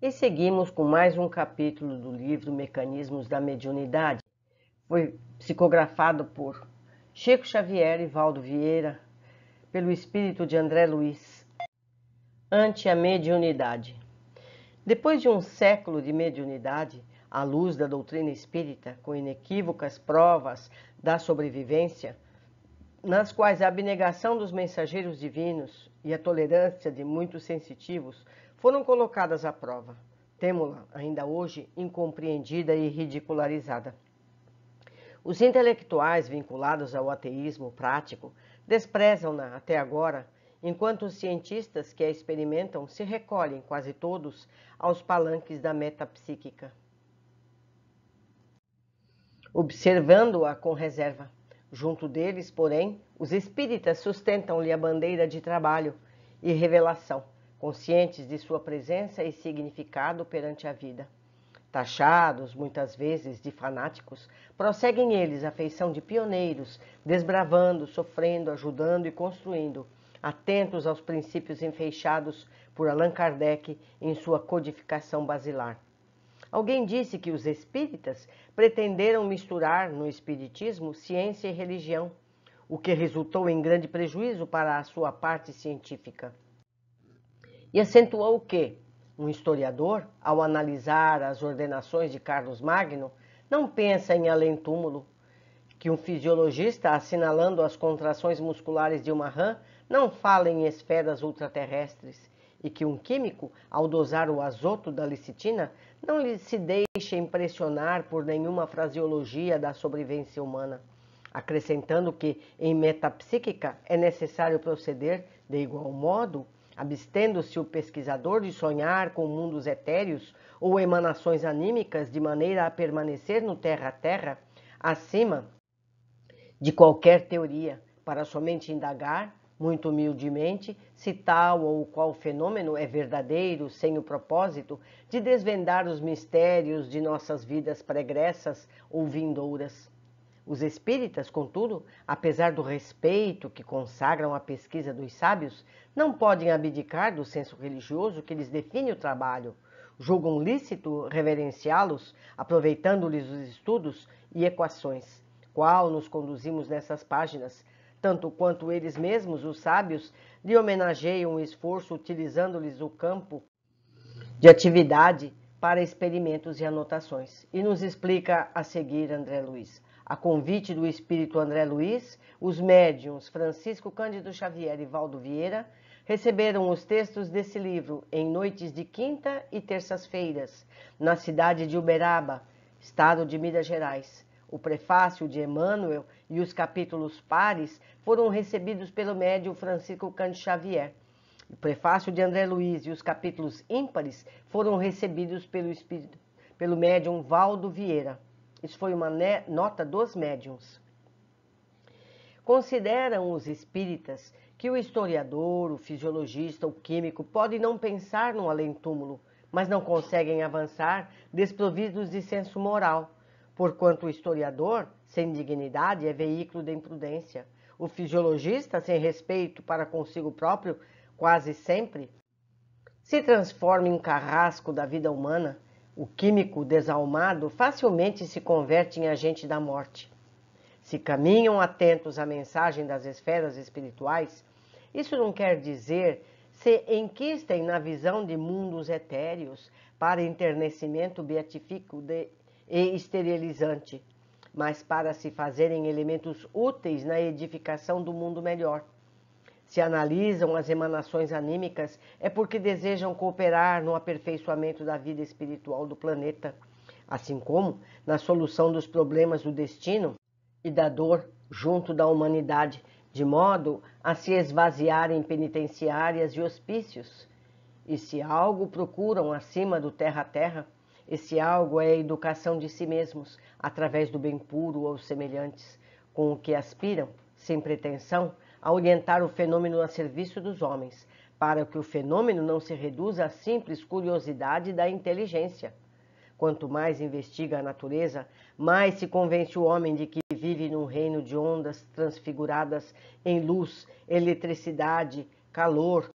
E seguimos com mais um capítulo do livro Mecanismos da Mediunidade. Foi psicografado por Chico Xavier e Valdo Vieira, pelo espírito de André Luiz. Ante a mediunidade. Depois de um século de mediunidade, à luz da doutrina espírita, com inequívocas provas da sobrevivência, nas quais a abnegação dos mensageiros divinos e a tolerância de muitos sensitivos foram colocadas à prova, temo-la ainda hoje incompreendida e ridicularizada. Os intelectuais vinculados ao ateísmo prático desprezam-na até agora, enquanto os cientistas que a experimentam se recolhem, quase todos, aos palanques da metapsíquica, observando-a com reserva. Junto deles, porém, os espíritas sustentam-lhe a bandeira de trabalho e revelação, conscientes de sua presença e significado perante a vida. Taxados, muitas vezes, de fanáticos, prosseguem eles a feição de pioneiros, desbravando, sofrendo, ajudando e construindo, atentos aos princípios enfeixados por Allan Kardec em sua codificação basilar. Alguém disse que os espíritas pretenderam misturar no espiritismo ciência e religião, o que resultou em grande prejuízo para a sua parte científica. E acentuou que um historiador, ao analisar as ordenações de Carlos Magno, não pensa em além-túmulo, que um fisiologista, assinalando as contrações musculares de uma rã, não fala em esferas ultraterrestres, e que um químico, ao dosar o azoto da lecitina, não lhe se deixa impressionar por nenhuma fraseologia da sobrevivência humana, acrescentando que, em metapsíquica, é necessário proceder de igual modo, abstendo-se o pesquisador de sonhar com mundos etéreos ou emanações anímicas de maneira a permanecer no terra-terra, acima de qualquer teoria, para somente indagar, muito humildemente, se tal ou qual fenômeno é verdadeiro, sem o propósito de desvendar os mistérios de nossas vidas pregressas ou vindouras. Os espíritas, contudo, apesar do respeito que consagram à pesquisa dos sábios, não podem abdicar do senso religioso que lhes define o trabalho. Julgam lícito reverenciá-los, aproveitando-lhes os estudos e equações, qual nos conduzimos nessas páginas, tanto quanto eles mesmos, os sábios, lhe homenageiam o esforço utilizando-lhes o campo de atividade para experimentos e anotações. E nos explica a seguir André Luiz. A convite do espírito André Luiz, os médiuns Francisco Cândido Xavier e Valdo Vieira receberam os textos desse livro em noites de quinta e terças-feiras, na cidade de Uberaba, estado de Minas Gerais. O prefácio de Emmanuel e os capítulos pares foram recebidos pelo médium Francisco Cândido Xavier. O prefácio de André Luiz e os capítulos ímpares foram recebidos pelo médium Valdo Vieira. Isso foi uma nota dos médiuns. Consideram os espíritas que o historiador, o fisiologista, o químico podem não pensar no além-túmulo, mas não conseguem avançar desprovidos de senso moral, porquanto o historiador, sem dignidade, é veículo da imprudência. O fisiologista, sem respeito para consigo próprio, quase sempre, se transforma em carrasco da vida humana. O químico desalmado facilmente se converte em agente da morte. Se caminham atentos à mensagem das esferas espirituais, isso não quer dizer se enquistem na visão de mundos etéreos para enternecimento beatífico e esterilizante, mas para se fazerem elementos úteis na edificação do mundo melhor. Se analisam as emanações anímicas, é porque desejam cooperar no aperfeiçoamento da vida espiritual do planeta, assim como na solução dos problemas do destino e da dor junto da humanidade, de modo a se esvaziar em penitenciárias e hospícios. E se algo procuram acima do terra-terra, esse algo é a educação de si mesmos, através do bem puro aos semelhantes, com o que aspiram, sem pretensão, a orientar o fenômeno a serviço dos homens, para que o fenômeno não se reduza à simples curiosidade da inteligência. Quanto mais investiga a natureza, mais se convence o homem de que vive num reino de ondas transfiguradas em luz, eletricidade, calor,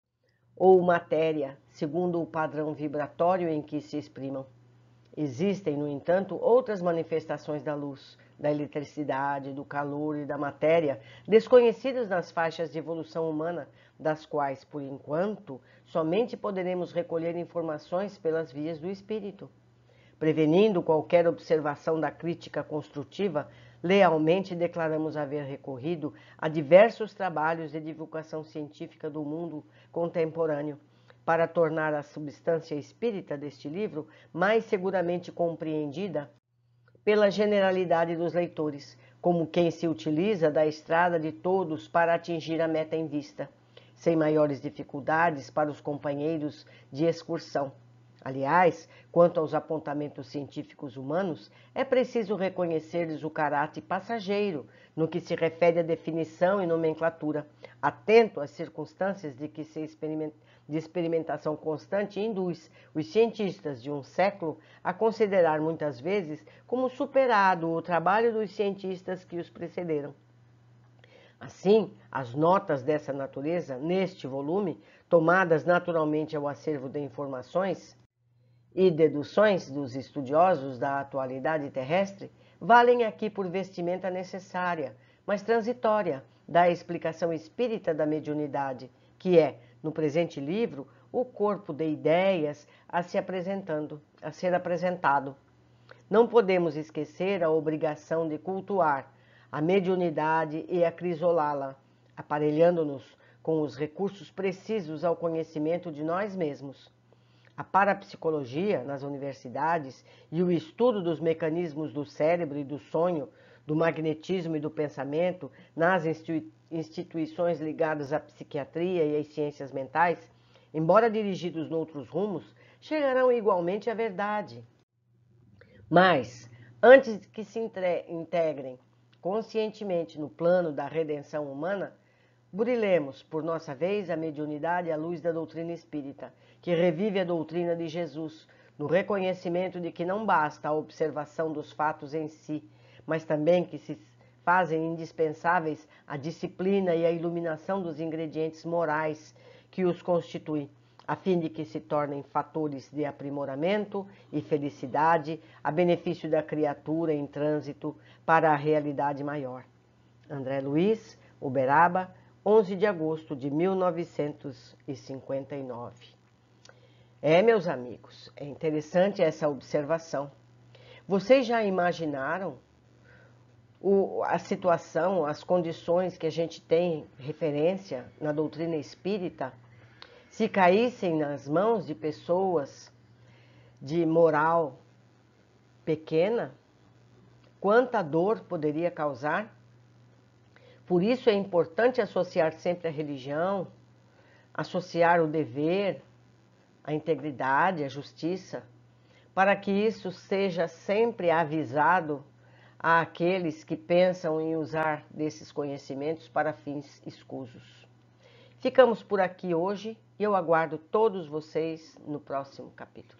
ou matéria, segundo o padrão vibratório em que se exprimam. Existem, no entanto, outras manifestações da luz, da eletricidade, do calor e da matéria, desconhecidas nas faixas de evolução humana, das quais, por enquanto, somente poderemos recolher informações pelas vias do espírito. Prevenindo qualquer observação da crítica construtiva, lealmente declaramos haver recorrido a diversos trabalhos de divulgação científica do mundo contemporâneo, para tornar a substância espírita deste livro mais seguramente compreendida pela generalidade dos leitores, como quem se utiliza da estrada de todos para atingir a meta em vista, sem maiores dificuldades para os companheiros de excursão. Aliás, quanto aos apontamentos científicos humanos, é preciso reconhecer-lhes o caráter passageiro no que se refere à definição e nomenclatura, atento às circunstâncias de experimentação constante induz os cientistas de um século a considerar muitas vezes como superado o trabalho dos cientistas que os precederam. Assim, as notas dessa natureza, neste volume, tomadas naturalmente ao acervo de informações e deduções dos estudiosos da atualidade terrestre, valem aqui por vestimenta necessária, mas transitória, da explicação espírita da mediunidade, que é, no presente livro, o corpo de ideias a ser apresentado. Não podemos esquecer a obrigação de cultuar a mediunidade e acrisolá-la, aparelhando-nos com os recursos precisos ao conhecimento de nós mesmos. A parapsicologia nas universidades e o estudo dos mecanismos do cérebro e do sonho, do magnetismo e do pensamento nas instituições ligadas à psiquiatria e às ciências mentais, embora dirigidos noutros rumos, chegarão igualmente à verdade. Mas, antes que se integrem conscientemente no plano da redenção humana, burilemos, por nossa vez, a mediunidade à luz da doutrina espírita, que revive a doutrina de Jesus, no reconhecimento de que não basta a observação dos fatos em si, mas também que se fazem indispensáveis a disciplina e a iluminação dos ingredientes morais que os constituem, a fim de que se tornem fatores de aprimoramento e felicidade a benefício da criatura em trânsito para a realidade maior. André Luiz, Uberaba, 11 de agosto de 1959. Meus amigos, é interessante essa observação. Vocês já imaginaram a situação, as condições que a gente tem referência na doutrina espírita, se caíssem nas mãos de pessoas de moral pequena? Quanta dor poderia causar? Por isso é importante associar sempre a religião, associar o dever, a integridade, a justiça, para que isso seja sempre avisado àqueles que pensam em usar desses conhecimentos para fins escusos. Ficamos por aqui hoje e eu aguardo todos vocês no próximo capítulo.